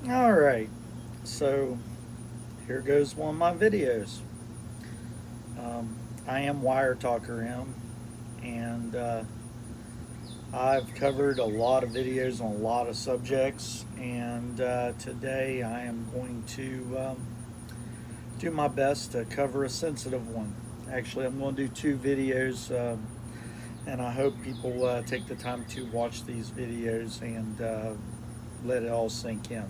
Alright, so here goes one of my videos. I am Wire Talker M, and I've covered a lot of videos on a lot of subjects, and today I am going to do my best to cover a sensitive one. Actually, I'm going to do two videos, and I hope people take the time to watch these videos and let it all sink in.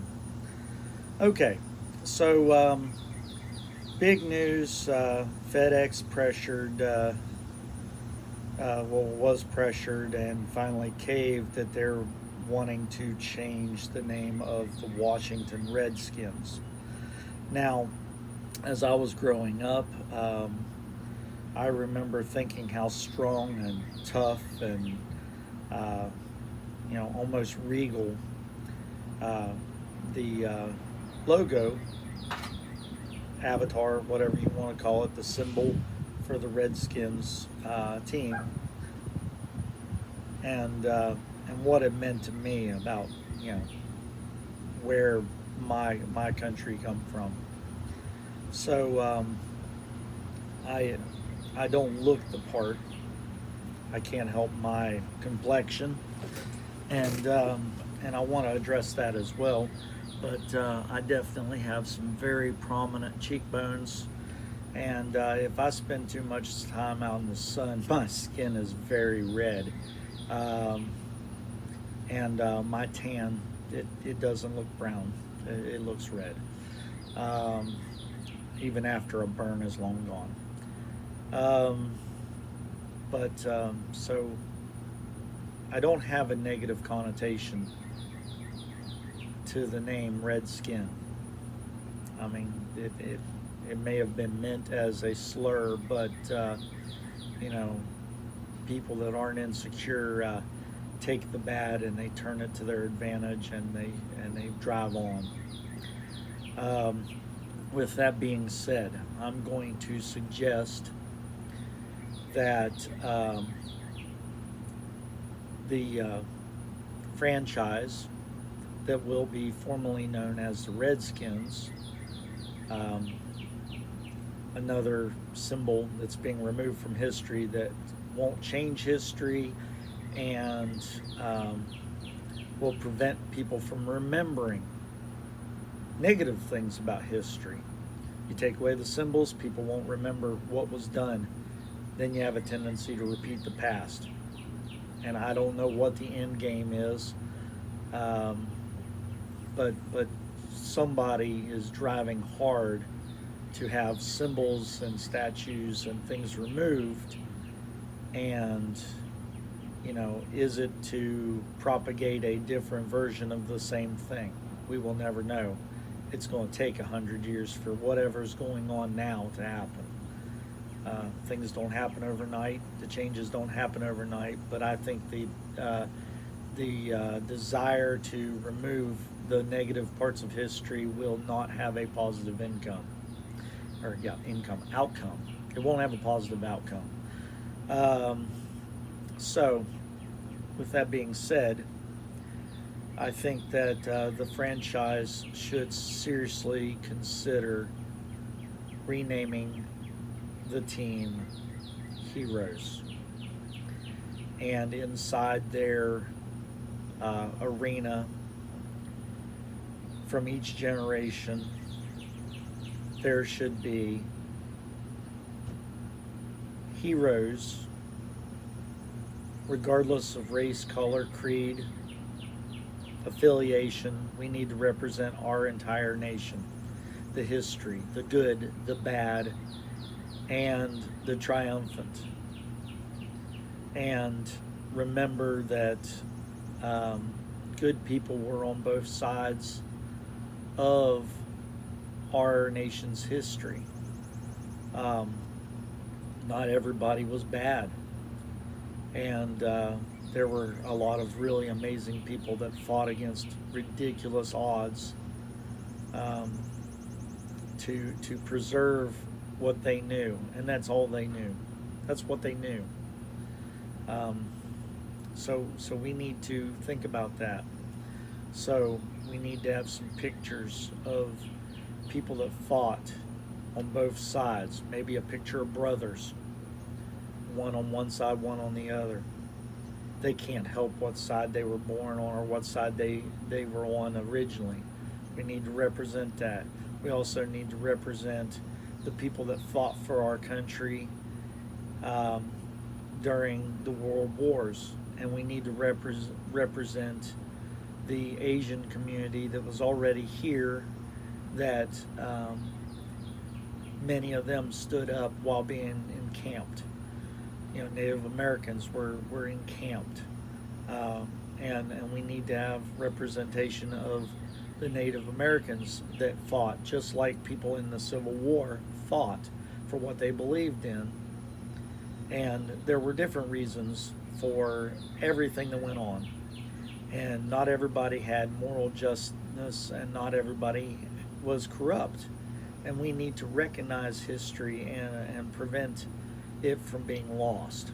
Okay, so big news, FedEx pressured, was pressured and finally caved that they're wanting to change the name of the Washington Redskins. Now, as I was growing up, I remember thinking how strong and tough and, uh, almost regal uh, the logo, avatar, whatever you want to call it, the symbol for the Redskins team, and what it meant to me about where my country come from. So I I don't look the part. I can't help my complexion, and I want to address that as well. But I definitely have some very prominent cheekbones, and if I spend too much time out in the sun, my skin is very red, um, and my tan it doesn't look brown; it looks red, um, even after a burn is long gone. Um, but so I don't have a negative connotation to the name Redskin. I mean, it may have been meant as a slur, but you know, people that aren't insecure take the bad and they turn it to their advantage, and they drive on. Um, with that being said, I'm going to suggest that the franchise that will be formally known as the Redskins, um, another symbol that's being removed from history that won't change history and will prevent people from remembering negative things about history. You take away the symbols, people won't remember what was done. Then you have a tendency to repeat the past. And I don't know what the end game is, um, but somebody is driving hard to have symbols and statues and things removed. And is it to propagate a different version of the same thing? We will never know. It's going to take 100 years for whatever's going on now to happen. Things don't happen overnight. The changes don't happen overnight. But I think the desire to remove the negative parts of history will not have a positive outcome. It won't have a positive outcome. Um, so, with that being said, I think that the franchise should seriously consider renaming the team Heroes. And inside their arena, from each generation, there should be heroes, regardless of race, color, creed, affiliation. We need to represent our entire nation, the history, the good, the bad, and the triumphant. And remember that um, good people were on both sides of our nation's history. Um, Not everybody was bad. And there were a lot of really amazing people that fought against ridiculous odds, um, to preserve what they knew, and that's all they knew. That's what they knew. So we need to think about that. So we need to have some pictures of people that fought on both sides. Maybe a picture of brothers, one on one side, one on the other. They can't help what side they were born on or what side they were on originally. We need to represent that. We also need to represent the people that fought for our country during the world wars. And we need to represent the Asian community that was already here, that many of them stood up while being encamped. Native Americans were encamped. And we need to have representation of the Native Americans that fought, just like people in the Civil War fought for what they believed in. And there were different reasons for everything that went on. And not everybody had moral justness, and not everybody was corrupt. And we need to recognize history and prevent it from being lost.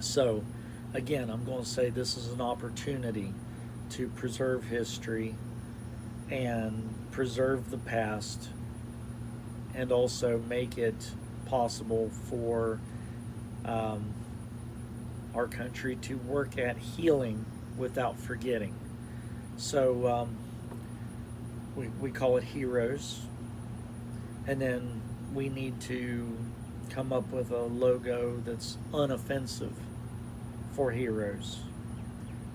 So, again, I'm going to say this is an opportunity to preserve history and preserve the past, and also make it possible for our country to work at healing without forgetting. So we call it heroes, and then we need to come up with a logo that's unoffensive for heroes.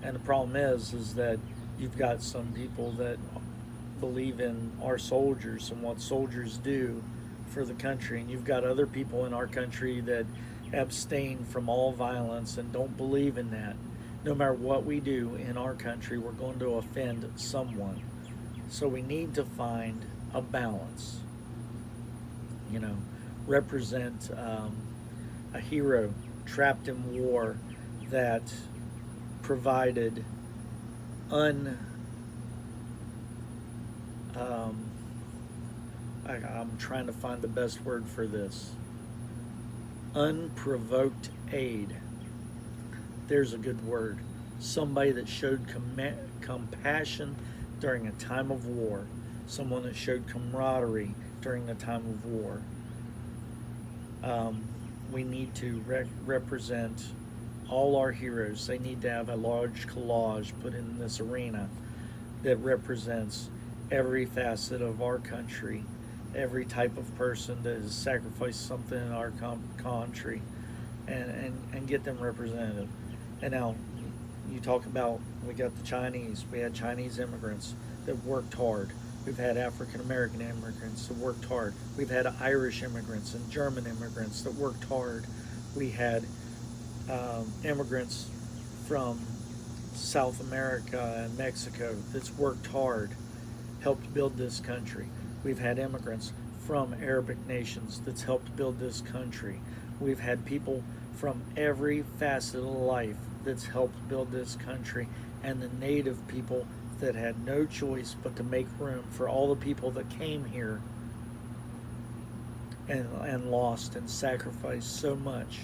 And the problem is that you've got some people that believe in our soldiers and what soldiers do for the country, and you've got other people in our country that abstain from all violence and don't believe in that. No matter what we do in our country, we're going to offend someone. So we need to find a balance. Represent a hero trapped in war that provided I'm trying to find the best word for this. Unprovoked aid. There's a good word. Somebody that showed compassion during a time of war. Someone that showed camaraderie during the time of war. We need to represent all our heroes. They need to have a large collage put in this arena that represents every facet of our country, every type of person that has sacrificed something in our country, and get them represented. And now you talk about, we got the Chinese. We had Chinese immigrants that worked hard. We've had African American immigrants that worked hard. We've had Irish immigrants and German immigrants that worked hard. We had immigrants from South America and Mexico that's worked hard, helped build this country. We've had immigrants from Arabic nations that's helped build this country. We've had people from every facet of life that's helped build this country, and the native people that had no choice but to make room for all the people that came here and lost and sacrificed so much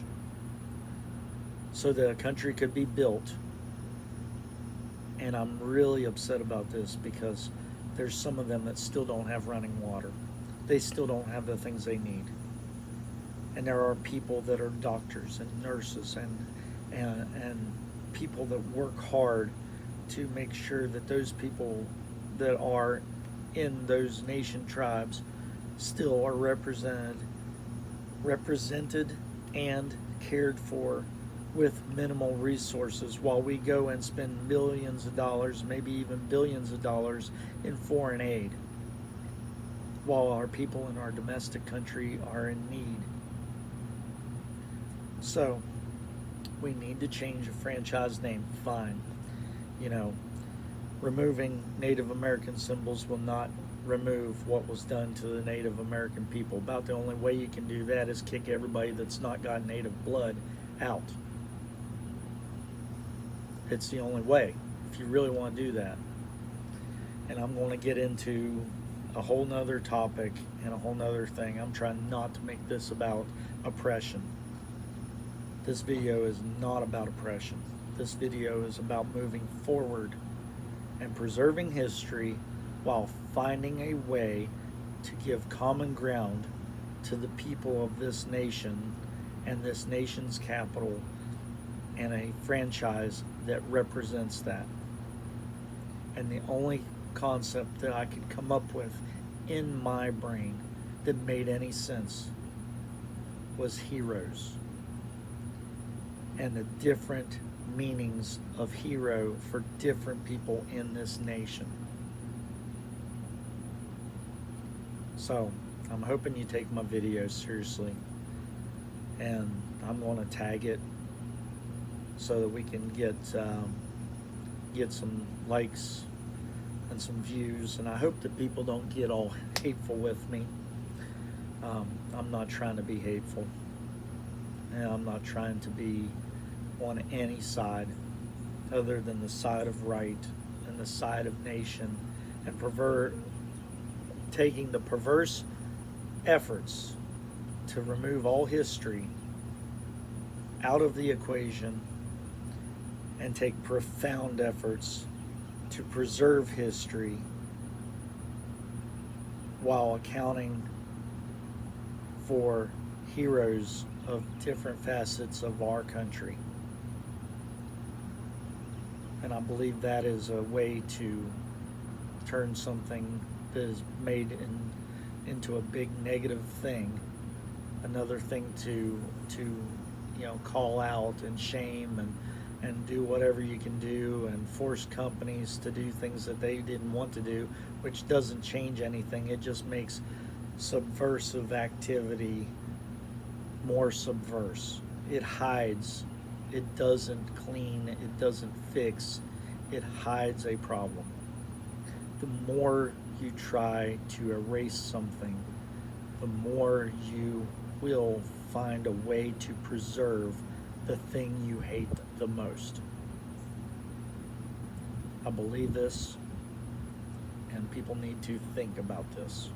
so that a country could be built. And I'm really upset about this because there's some of them that still don't have running water. They still don't have the things they need. And there are people that are doctors and nurses and people that work hard to make sure that those people that are in those nation tribes still are represented and cared for with minimal resources, while we go and spend millions of dollars, maybe even billions of dollars in foreign aid, while our people in our domestic country are in need. So we need to change a franchise name. Fine. Removing Native American symbols will not remove what was done to the Native American people. About the only way you can do that is kick everybody that's not got Native blood out. It's the only way, if you really want to do that. And I'm going to get into a whole nother topic and a whole nother thing. I'm trying not to make this about oppression. This video is not about oppression. This video is about moving forward and preserving history while finding a way to give common ground to the people of this nation and this nation's capital, and a franchise that represents that. And the only concept that I could come up with in my brain that made any sense was heroes, and the different meanings of hero for different people in this nation. So I'm hoping you take my video seriously, and I'm going to tag it so that we can get some likes and some views. And I hope that people don't get all hateful with me. I'm not trying to be hateful, and I'm not trying to be on any side other than the side of right and the side of nation, and taking the perverse efforts to remove all history out of the equation and take profound efforts to preserve history while accounting for heroes of different facets of our country. And I believe that is a way to turn something that is made into a big negative thing, another thing to call out and shame and do whatever you can do, and force companies to do things that they didn't want to do, which doesn't change anything. It just makes subversive activity more subverse. It hides. It doesn't clean. It doesn't fix. It hides a problem. The more you try to erase something, the more you will find a way to preserve the thing you hate the most. I believe this, and people need to think about this.